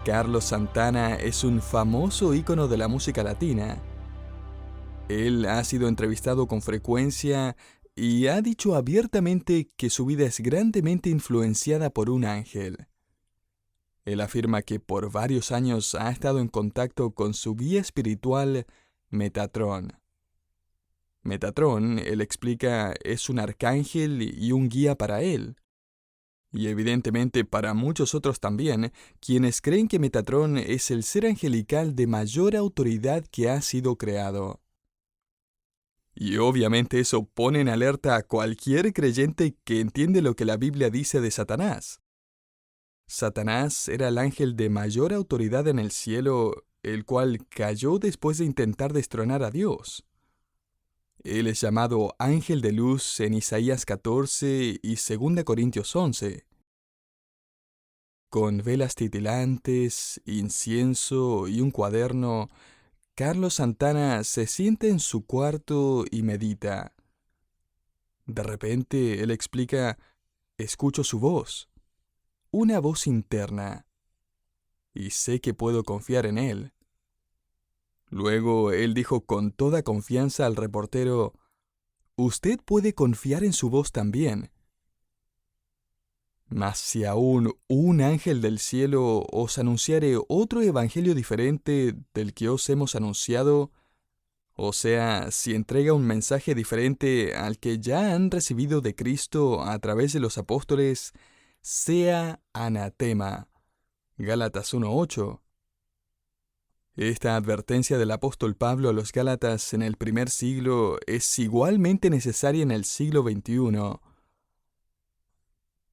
Carlos Santana es un famoso ícono de la música latina. Él ha sido entrevistado con frecuencia y ha dicho abiertamente que su vida es grandemente influenciada por un ángel. Él afirma que por varios años ha estado en contacto con su guía espiritual, Metatrón. Metatrón, él explica, es un arcángel y un guía para él. Y evidentemente para muchos otros también, quienes creen que Metatrón es el ser angelical de mayor autoridad que ha sido creado. Y obviamente eso pone en alerta a cualquier creyente que entiende lo que la Biblia dice de Satanás. Satanás era el ángel de mayor autoridad en el cielo, el cual cayó después de intentar destronar a Dios. Él es llamado ángel de luz en Isaías 14 y 2 Corintios 11. Con velas titilantes, incienso y un cuaderno, Carlos Santana se sienta en su cuarto y medita. De repente, él explica, escucho su voz, una voz interna, y sé que puedo confiar en él. Luego, él dijo con toda confianza al reportero, usted puede confiar en su voz también. Mas si aún un ángel del cielo os anunciare otro evangelio diferente del que os hemos anunciado, o sea, si entrega un mensaje diferente al que ya han recibido de Cristo a través de los apóstoles, sea anatema. Gálatas 1:8. Esta advertencia del apóstol Pablo a los Gálatas en el primer siglo es igualmente necesaria en el siglo XXI.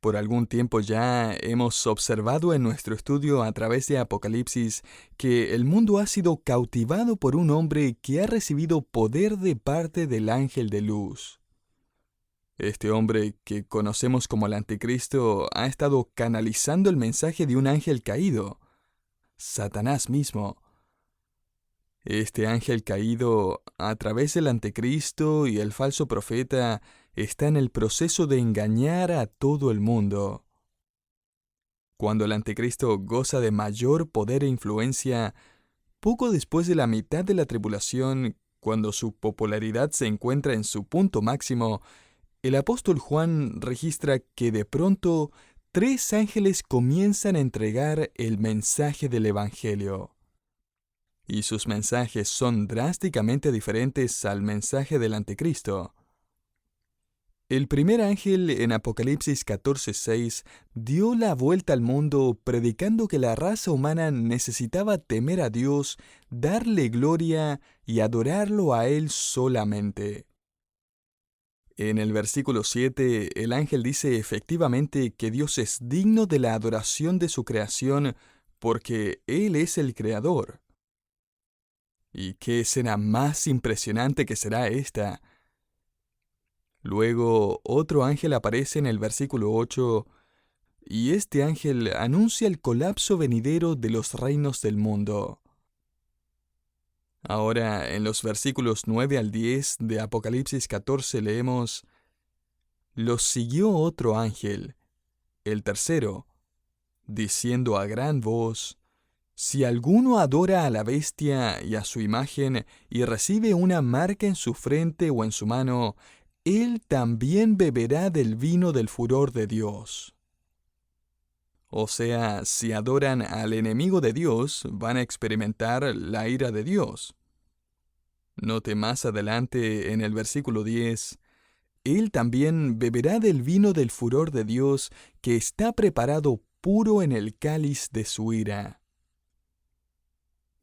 Por algún tiempo ya hemos observado en nuestro estudio a través de Apocalipsis que el mundo ha sido cautivado por un hombre que ha recibido poder de parte del ángel de luz. Este hombre, que conocemos como el Anticristo, ha estado canalizando el mensaje de un ángel caído, Satanás mismo. Este ángel caído, a través del Anticristo y el falso profeta, está en el proceso de engañar a todo el mundo. Cuando el Anticristo goza de mayor poder e influencia, poco después de la mitad de la tribulación, cuando su popularidad se encuentra en su punto máximo, el apóstol Juan registra que de pronto 3 ángeles comienzan a entregar el mensaje del Evangelio. Y sus mensajes son drásticamente diferentes al mensaje del Anticristo. El primer ángel en Apocalipsis 14:6 dio la vuelta al mundo predicando que la raza humana necesitaba temer a Dios, darle gloria y adorarlo a Él solamente. En el versículo 7, el ángel dice efectivamente que Dios es digno de la adoración de su creación porque Él es el Creador. ¿Y qué escena más impresionante que será esta? Luego, otro ángel aparece en el versículo 8, y este ángel anuncia el colapso venidero de los reinos del mundo. Ahora, en los versículos 9 al 10 de Apocalipsis 14 leemos, los siguió otro ángel, el tercero, diciendo a gran voz, si alguno adora a la bestia y a su imagen y recibe una marca en su frente o en su mano, él también beberá del vino del furor de Dios. O sea, si adoran al enemigo de Dios, van a experimentar la ira de Dios. Note más adelante en el versículo 10, él también beberá del vino del furor de Dios que está preparado puro en el cáliz de su ira.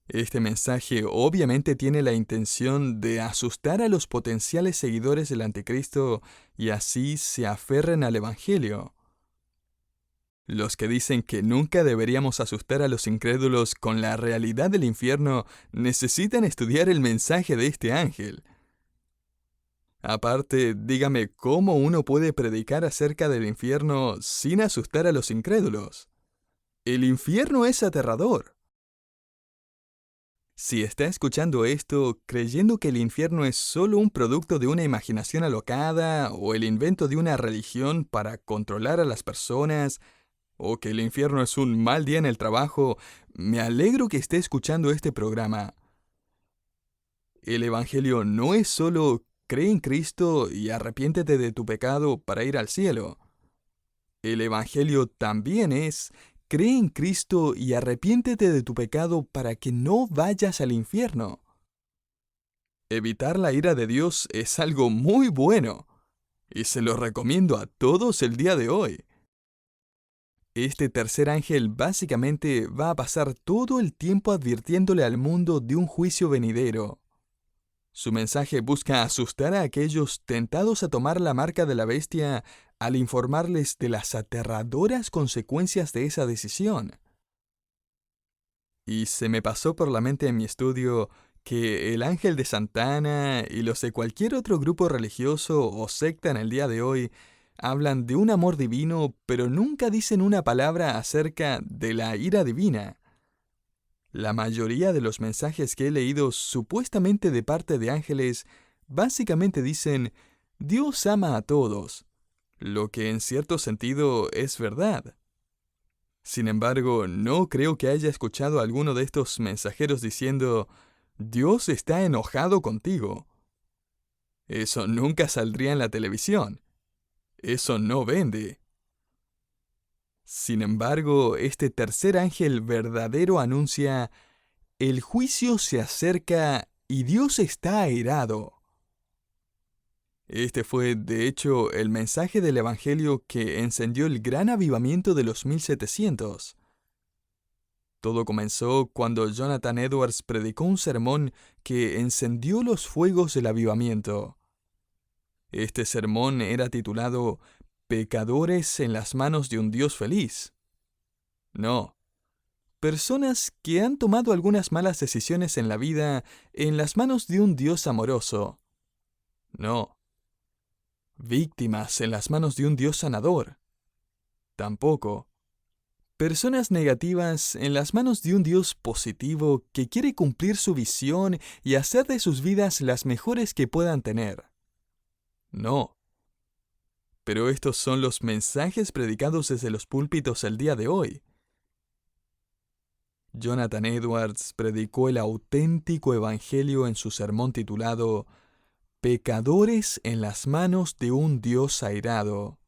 Este mensaje obviamente tiene la intención de asustar a los potenciales seguidores del Anticristo y así se aferren al Evangelio. Los que dicen que nunca deberíamos asustar a los incrédulos con la realidad del infierno necesitan estudiar el mensaje de este ángel. Aparte, dígame cómo uno puede predicar acerca del infierno sin asustar a los incrédulos. El infierno es aterrador. Si está escuchando esto creyendo que el infierno es solo un producto de una imaginación alocada o el invento de una religión para controlar a las personas, o que el infierno es un mal día en el trabajo, me alegro que esté escuchando este programa. El Evangelio no es solo cree en Cristo y arrepiéntete de tu pecado para ir al cielo. El Evangelio también es cree en Cristo y arrepiéntete de tu pecado para que no vayas al infierno. Evitar la ira de Dios es algo muy bueno, y se lo recomiendo a todos el día de hoy. Este tercer ángel básicamente va a pasar todo el tiempo advirtiéndole al mundo de un juicio venidero. Su mensaje busca asustar a aquellos tentados a tomar la marca de la bestia al informarles de las aterradoras consecuencias de esa decisión. Y se me pasó por la mente en mi estudio que el ángel de Santana y los de cualquier otro grupo religioso o secta en el día de hoy hablan de un amor divino, pero nunca dicen una palabra acerca de la ira divina. La mayoría de los mensajes que he leído supuestamente de parte de ángeles básicamente dicen, Dios ama a todos, lo que en cierto sentido es verdad. Sin embargo, no creo que haya escuchado a alguno de estos mensajeros diciendo, Dios está enojado contigo. Eso nunca saldría en la televisión. Eso no vende. Sin embargo, este tercer ángel verdadero anuncia, el juicio se acerca y Dios está airado. Este fue, de hecho, el mensaje del Evangelio que encendió el gran avivamiento de los 1700. Todo comenzó cuando Jonathan Edwards predicó un sermón que encendió los fuegos del avivamiento. Este sermón era titulado Pecadores en las manos de un Dios feliz. No, personas que han tomado algunas malas decisiones en la vida en las manos de un Dios amoroso. No, víctimas en las manos de un Dios sanador. Tampoco. Personas negativas en las manos de un Dios positivo que quiere cumplir su visión y hacer de sus vidas las mejores que puedan tener. No. Pero estos son los mensajes predicados desde los púlpitos el día de hoy. Jonathan Edwards predicó el auténtico evangelio en su sermón titulado Pecadores en las manos de un Dios airado.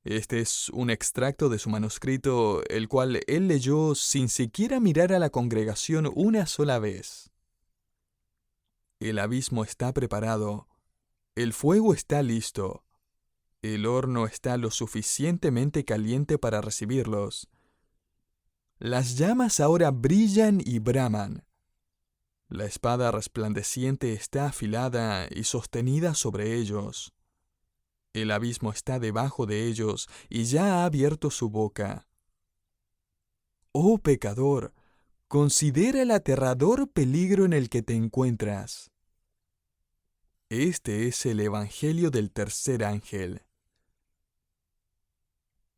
Este es un extracto de su manuscrito, el cual él leyó sin siquiera mirar a la congregación una sola vez. El abismo está preparado, el fuego está listo, el horno está lo suficientemente caliente para recibirlos. Las llamas ahora brillan y braman. La espada resplandeciente está afilada y sostenida sobre ellos. El abismo está debajo de ellos y ya ha abierto su boca. Oh pecador, considera el aterrador peligro en el que te encuentras. Este es el Evangelio del tercer ángel.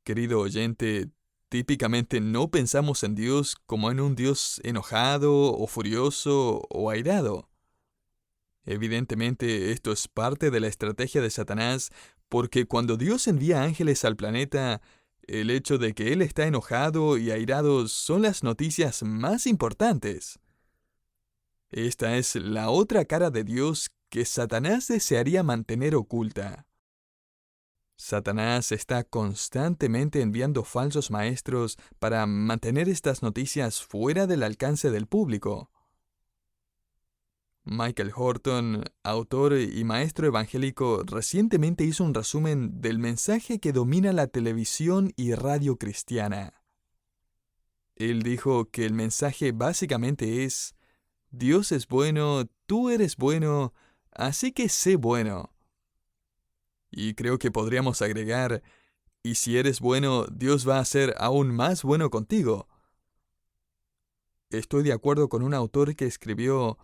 Querido oyente, típicamente no pensamos en Dios como en un Dios enojado o furioso o airado. Evidentemente, esto es parte de la estrategia de Satanás, porque cuando Dios envía ángeles al planeta, el hecho de que Él está enojado y airado son las noticias más importantes. Esta es la otra cara de Dios que Satanás desearía mantener oculta. Satanás está constantemente enviando falsos maestros para mantener estas noticias fuera del alcance del público. Michael Horton, autor y maestro evangélico, recientemente hizo un resumen del mensaje que domina la televisión y radio cristiana. Él dijo que el mensaje básicamente es, Dios es bueno, tú eres bueno, así que sé bueno. Y creo que podríamos agregar, y si eres bueno, Dios va a ser aún más bueno contigo. Estoy de acuerdo con un autor que escribió,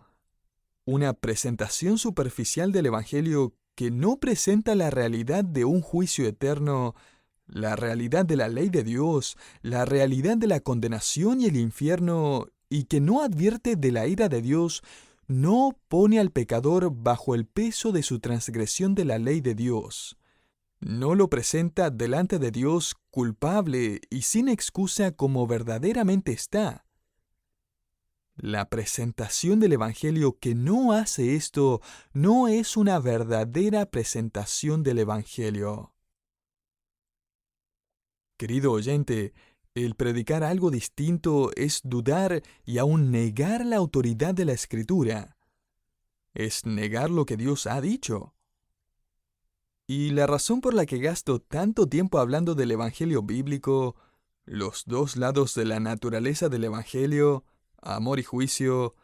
una presentación superficial del Evangelio que no presenta la realidad de un juicio eterno, la realidad de la ley de Dios, la realidad de la condenación y el infierno, y que no advierte de la ira de Dios, no pone al pecador bajo el peso de su transgresión de la ley de Dios. no lo presenta delante de Dios culpable y sin excusa como verdaderamente está. La presentación del Evangelio que no hace esto no es una verdadera presentación del Evangelio. Querido oyente, el predicar algo distinto es dudar y aún negar la autoridad de la Escritura. Es negar lo que Dios ha dicho. Y la razón por la que gasto tanto tiempo hablando del Evangelio bíblico, los dos lados de la naturaleza del Evangelio, amor y juicio,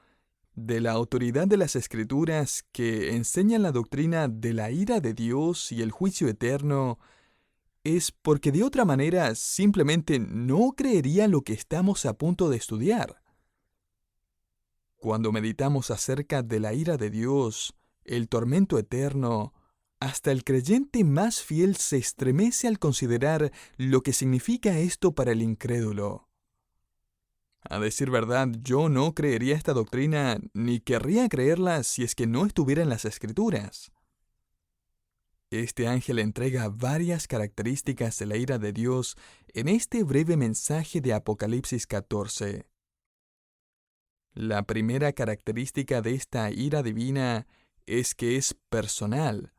de la autoridad de las Escrituras que enseñan la doctrina de la ira de Dios y el juicio eterno, es porque de otra manera simplemente no creería lo que estamos a punto de estudiar. Cuando meditamos acerca de la ira de Dios, el tormento eterno, hasta el creyente más fiel se estremece al considerar lo que significa esto para el incrédulo. A decir verdad, yo no creería esta doctrina ni querría creerla si es que no estuviera en las Escrituras. Este ángel entrega varias características de la ira de Dios en este breve mensaje de Apocalipsis 14. La primera característica de esta ira divina es que es personal.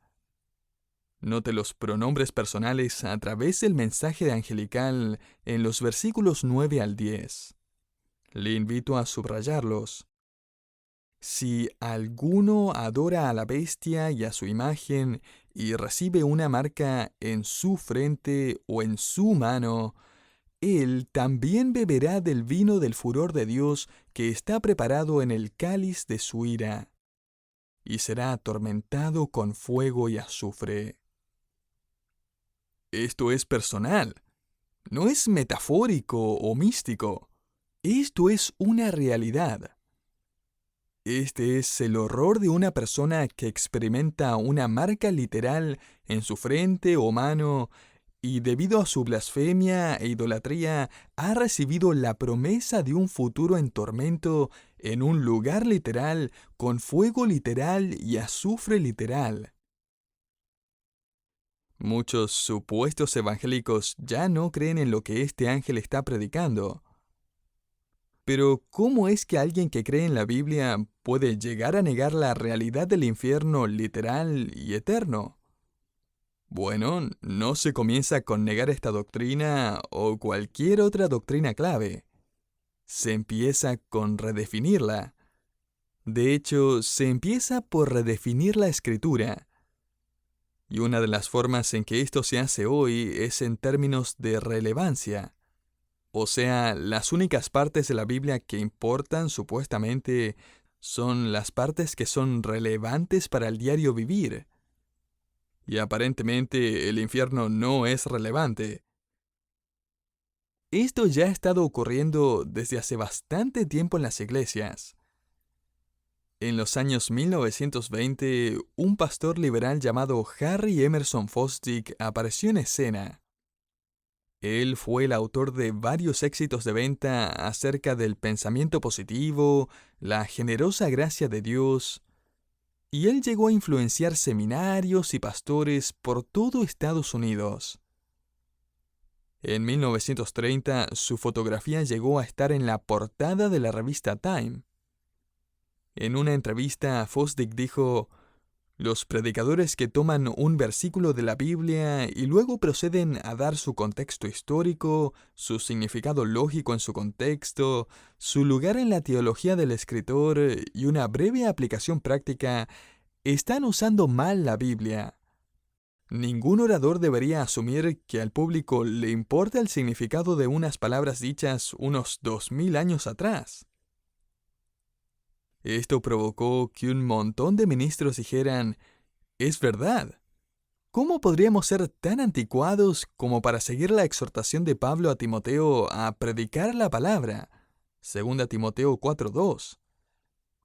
Note los pronombres personales a través del mensaje angelical en los versículos 9 al 10. Le invito a subrayarlos. Si alguno adora a la bestia y a su imagen y recibe una marca en su frente o en su mano, él también beberá del vino del furor de Dios que está preparado en el cáliz de su ira, y será atormentado con fuego y azufre. Esto es personal, no es metafórico o místico. Esto es una realidad. Este es el horror de una persona que experimenta una marca literal en su frente o mano y debido a su blasfemia e idolatría ha recibido la promesa de un futuro en tormento en un lugar literal, con fuego literal y azufre literal. Muchos supuestos evangélicos ya no creen en lo que este ángel está predicando. Pero, ¿cómo es que alguien que cree en la Biblia puede llegar a negar la realidad del infierno literal y eterno? Bueno, no se comienza con negar esta doctrina o cualquier otra doctrina clave. Se empieza con redefinirla. De hecho, se empieza por redefinir la Escritura. Y una de las formas en que esto se hace hoy es en términos de relevancia. O sea, las únicas partes de la Biblia que importan supuestamente son las partes que son relevantes para el diario vivir. Y aparentemente el infierno no es relevante. Esto ya ha estado ocurriendo desde hace bastante tiempo en las iglesias. En los años 1920, un pastor liberal llamado Harry Emerson Fosdick apareció en escena. Él fue el autor de varios éxitos de venta acerca del pensamiento positivo, la generosa gracia de Dios, y él llegó a influenciar seminarios y pastores por todo Estados Unidos. En 1930, su fotografía llegó a estar en la portada de la revista Time. En una entrevista, Fosdick dijo: "Los predicadores que toman un versículo de la Biblia y luego proceden a dar su contexto histórico, su significado lógico en su contexto, su lugar en la teología del escritor y una breve aplicación práctica, están usando mal la Biblia. Ningún orador debería asumir que al público le importa el significado de unas palabras dichas unos 2000 años atrás". Esto provocó que un montón de ministros dijeran: "Es verdad. ¿Cómo podríamos ser tan anticuados como para seguir la exhortación de Pablo a Timoteo a predicar la palabra? 2 Timoteo 4:2.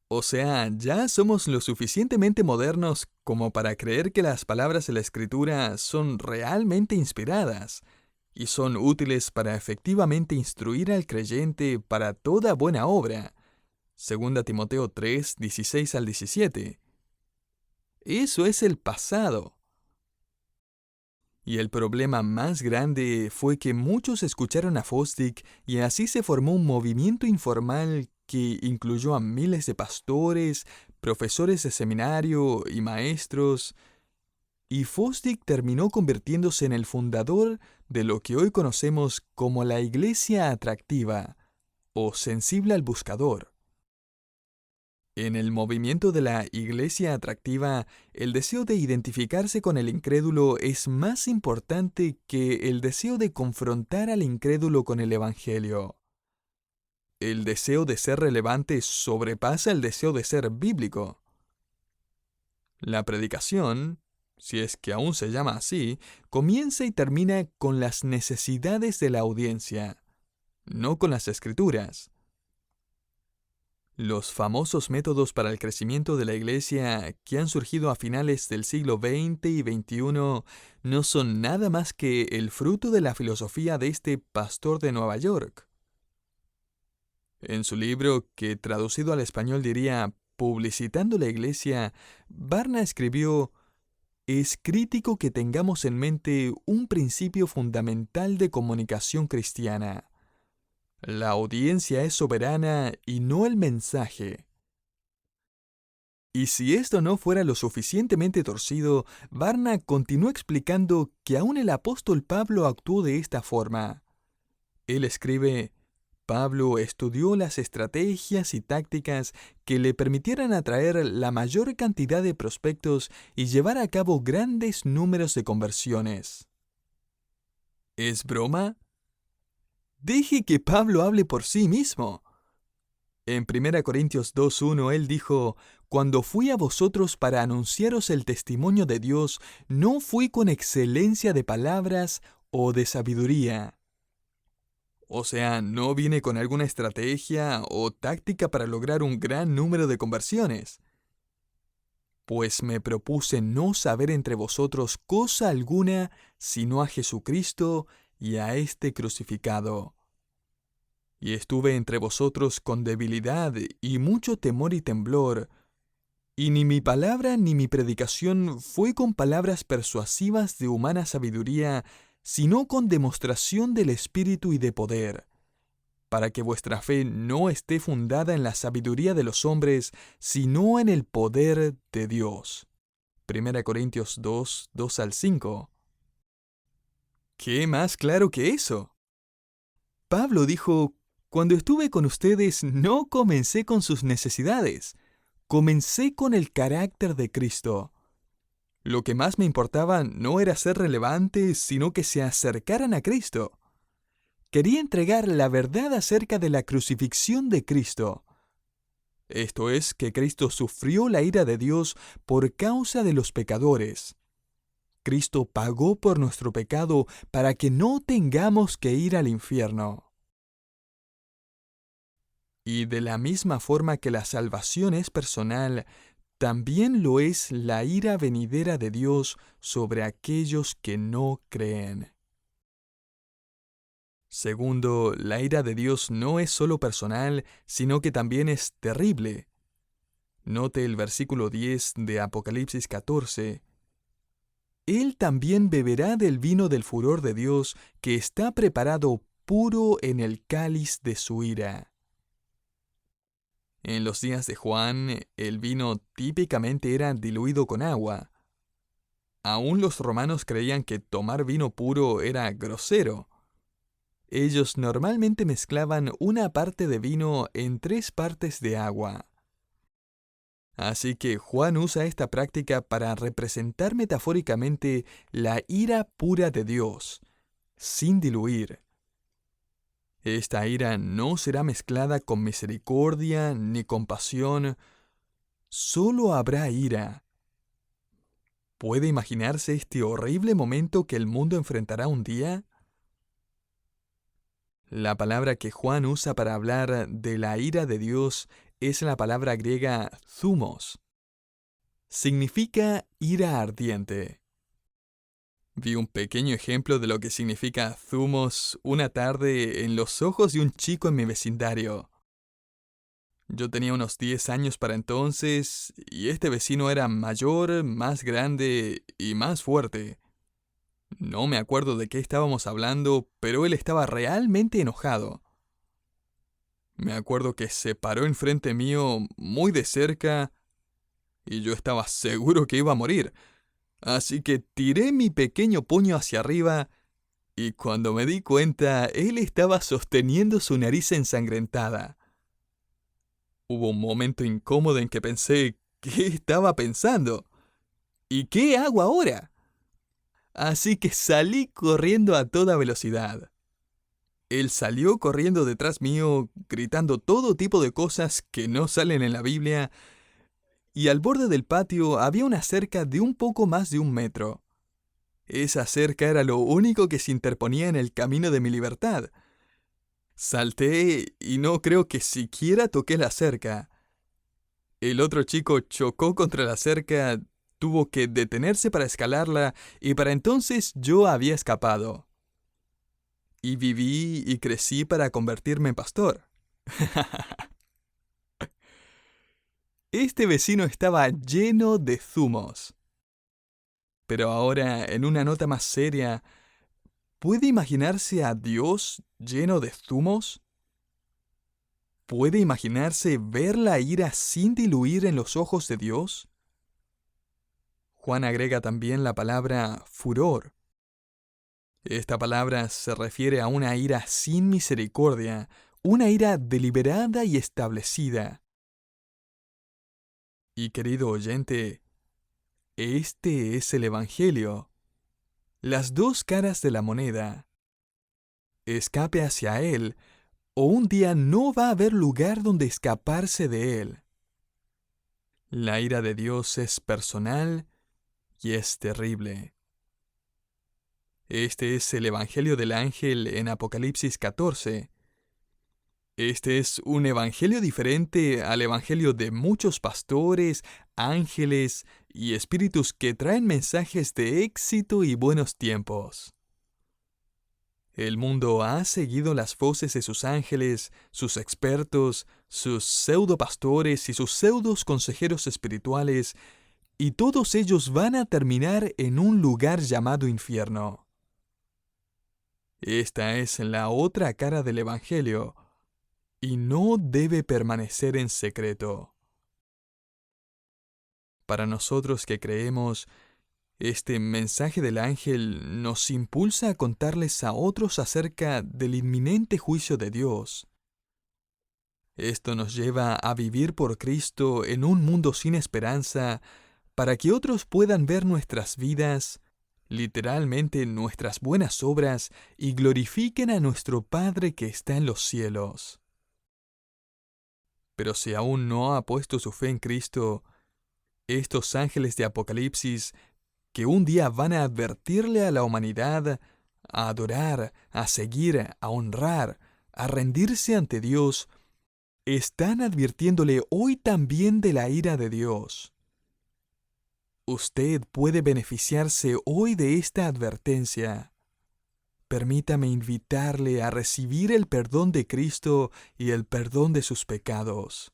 O sea, ya somos lo suficientemente modernos como para creer que las palabras de la Escritura son realmente inspiradas y son útiles para efectivamente instruir al creyente para toda buena obra. 2 Timoteo 3, 16 al 17. Eso es el pasado. Y el problema más grande fue que muchos escucharon a Fosdick y así se formó un movimiento informal que incluyó a miles de pastores, profesores de seminario y maestros. Y Fosdick terminó convirtiéndose en el fundador de lo que hoy conocemos como la Iglesia Atractiva o sensible al buscador. En el movimiento de la Iglesia Atractiva, el deseo de identificarse con el incrédulo es más importante que el deseo de confrontar al incrédulo con el Evangelio. El deseo de ser relevante sobrepasa el deseo de ser bíblico. La predicación, si es que aún se llama así, comienza y termina con las necesidades de la audiencia, no con las escrituras. Los famosos métodos para el crecimiento de la Iglesia que han surgido a finales del siglo XX y XXI no son nada más que el fruto de la filosofía de este pastor de Nueva York. En su libro, que traducido al español diría Publicitando la Iglesia, Barna escribió: "Es crítico que tengamos en mente un principio fundamental de comunicación cristiana. La audiencia es soberana y no el mensaje". Y si esto no fuera lo suficientemente torcido, Barna continuó explicando que aún el apóstol Pablo actuó de esta forma. Él escribe: Pablo estudió las estrategias y tácticas que le permitieran atraer la mayor cantidad de prospectos y llevar a cabo grandes números de conversiones. ¿Es broma? Deje que Pablo hable por sí mismo. En 1 Corintios 2:1 él dijo: Cuando fui a vosotros para anunciaros el testimonio de Dios, no fui con excelencia de palabras o de sabiduría. O sea, no vine con alguna estrategia o táctica para lograr un gran número de conversiones. Pues me propuse no saber entre vosotros cosa alguna sino a Jesucristo y a este crucificado. Y estuve entre vosotros con debilidad y mucho temor y temblor, y ni mi palabra ni mi predicación fue con palabras persuasivas de humana sabiduría, sino con demostración del Espíritu y de poder, para que vuestra fe no esté fundada en la sabiduría de los hombres, sino en el poder de Dios. 1 Corintios 2, 2 al 5. ¿Qué más claro que eso? Pablo dijo: Cuando estuve con ustedes no comencé con sus necesidades, comencé con el carácter de Cristo. Lo que más me importaba no era ser relevante, sino que se acercaran a Cristo. Quería entregar la verdad acerca de la crucifixión de Cristo. Esto es, que Cristo sufrió la ira de Dios por causa de los pecadores. Cristo pagó por nuestro pecado para que no tengamos que ir al infierno. Y de la misma forma que la salvación es personal, también lo es la ira venidera de Dios sobre aquellos que no creen. Segundo, la ira de Dios no es solo personal, sino que también es terrible. Note el versículo 10 de Apocalipsis 14. Él también beberá del vino del furor de Dios, que está preparado puro en el cáliz de su ira. En los días de Juan, el vino típicamente era diluido con agua. Aún los romanos creían que tomar vino puro era grosero. Ellos normalmente mezclaban una parte de vino en 3 partes de agua. Así que Juan usa esta práctica para representar metafóricamente la ira pura de Dios, sin diluir. Esta ira no será mezclada con misericordia ni compasión, solo habrá ira. ¿Puede imaginarse este horrible momento que el mundo enfrentará un día? La palabra que Juan usa para hablar de la ira de Dios es la palabra griega thumos. Significa ira ardiente. Vi un pequeño ejemplo de lo que significa thumos una tarde en los ojos de un chico en mi vecindario. Yo tenía unos 10 años para entonces, y este vecino era mayor, más grande y más fuerte. No me acuerdo de qué estábamos hablando, pero él estaba realmente enojado. Me acuerdo que se paró enfrente mío muy de cerca y yo estaba seguro que iba a morir. Así que tiré mi pequeño puño hacia arriba y cuando me di cuenta, él estaba sosteniendo su nariz ensangrentada. Hubo un momento incómodo en que pensé, ¿qué estaba pensando? ¿Y qué hago ahora? Así que salí corriendo a toda velocidad. Él salió corriendo detrás mío, gritando todo tipo de cosas que no salen en la Biblia, y al borde del patio había una cerca de un poco más de 1 metro. Esa cerca era lo único que se interponía en el camino de mi libertad. Salté y no creo que siquiera toqué la cerca. El otro chico chocó contra la cerca, tuvo que detenerse para escalarla y para entonces yo había escapado. Y viví y crecí para convertirme en pastor. Este vecino estaba lleno de zumos. Pero ahora, en una nota más seria, ¿puede imaginarse a Dios lleno de zumos? ¿Puede imaginarse ver la ira sin diluir en los ojos de Dios? Juan agrega también la palabra furor. Esta palabra se refiere a una ira sin misericordia, una ira deliberada y establecida. Y querido oyente, este es el Evangelio. Las dos caras de la moneda. Escape hacia Él, o un día no va a haber lugar donde escaparse de Él. La ira de Dios es personal y es terrible. Este es el Evangelio del ángel en Apocalipsis 14. Este es un evangelio diferente al evangelio de muchos pastores, ángeles y espíritus que traen mensajes de éxito y buenos tiempos. El mundo ha seguido las voces de sus ángeles, sus expertos, sus pseudopastores y sus pseudos consejeros espirituales, y todos ellos van a terminar en un lugar llamado infierno. Esta es la otra cara del evangelio, y no debe permanecer en secreto. Para nosotros que creemos, este mensaje del ángel nos impulsa a contarles a otros acerca del inminente juicio de Dios. Esto nos lleva a vivir por Cristo en un mundo sin esperanza, para que otros puedan ver nuestras vidas, literalmente nuestras buenas obras, y glorifiquen a nuestro Padre que está en los cielos. Pero si aún no ha puesto su fe en Cristo, estos ángeles de Apocalipsis, que un día van a advertirle a la humanidad, a adorar, a seguir, a honrar, a rendirse ante Dios, están advirtiéndole hoy también de la ira de Dios. Usted puede beneficiarse hoy de esta advertencia. Permítame invitarle a recibir el perdón de Cristo y el perdón de sus pecados.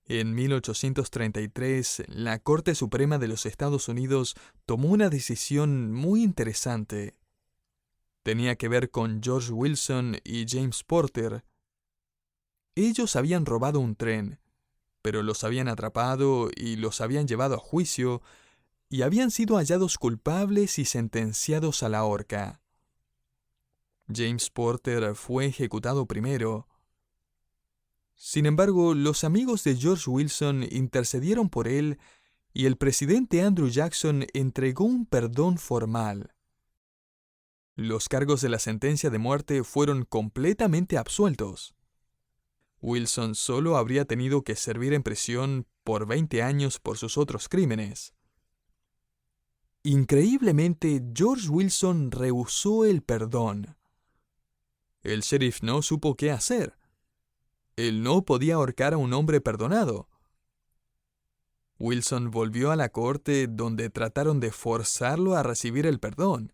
En 1833, la Corte Suprema de los Estados Unidos tomó una decisión muy interesante. Tenía que ver con George Wilson y James Porter. Ellos habían robado un tren, pero los habían atrapado y los habían llevado a juicio, y habían sido hallados culpables y sentenciados a la horca. James Porter fue ejecutado primero. Sin embargo, los amigos de George Wilson intercedieron por él y el presidente Andrew Jackson entregó un perdón formal. Los cargos de la sentencia de muerte fueron completamente absueltos. Wilson solo habría tenido que servir en prisión por 20 años por sus otros crímenes. Increíblemente, George Wilson rehusó el perdón. El sheriff no supo qué hacer. Él no podía ahorcar a un hombre perdonado. Wilson volvió a la corte donde trataron de forzarlo a recibir el perdón.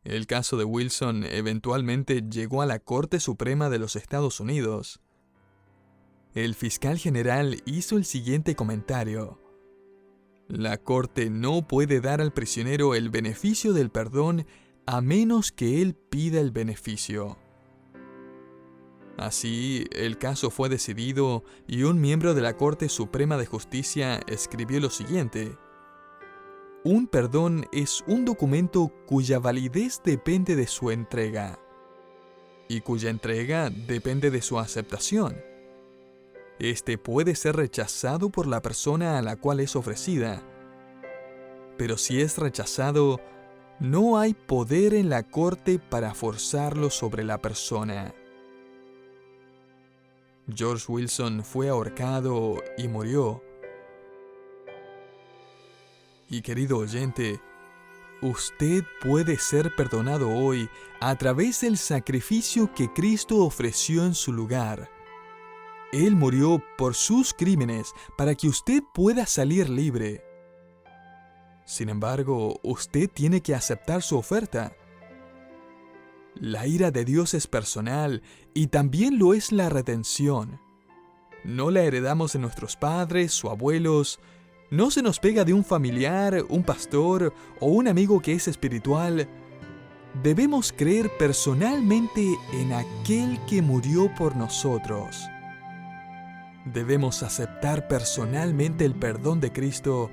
El caso de Wilson eventualmente llegó a la Corte Suprema de los Estados Unidos. El fiscal general hizo el siguiente comentario. La corte no puede dar al prisionero el beneficio del perdón a menos que él pida el beneficio. Así, el caso fue decidido y un miembro de la Corte Suprema de Justicia escribió lo siguiente: un perdón es un documento cuya validez depende de su entrega, y cuya entrega depende de su aceptación. Este puede ser rechazado por la persona a la cual es ofrecida, pero si es rechazado, no hay poder en la corte para forzarlo sobre la persona. George Wilson fue ahorcado y murió. Y querido oyente, usted puede ser perdonado hoy a través del sacrificio que Cristo ofreció en su lugar. Él murió por sus crímenes para que usted pueda salir libre. Sin embargo, usted tiene que aceptar su oferta. La ira de Dios es personal y también lo es la redención. No la heredamos de nuestros padres o abuelos, no se nos pega de un familiar, un pastor o un amigo que es espiritual. Debemos creer personalmente en aquel que murió por nosotros. Debemos aceptar personalmente el perdón de Cristo.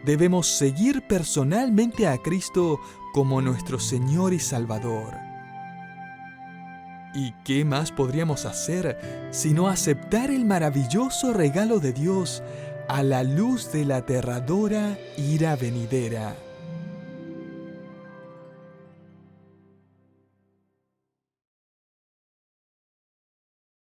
Debemos seguir personalmente a Cristo como nuestro Señor y Salvador. ¿Y qué más podríamos hacer sino aceptar el maravilloso regalo de Dios a la luz de la aterradora ira venidera?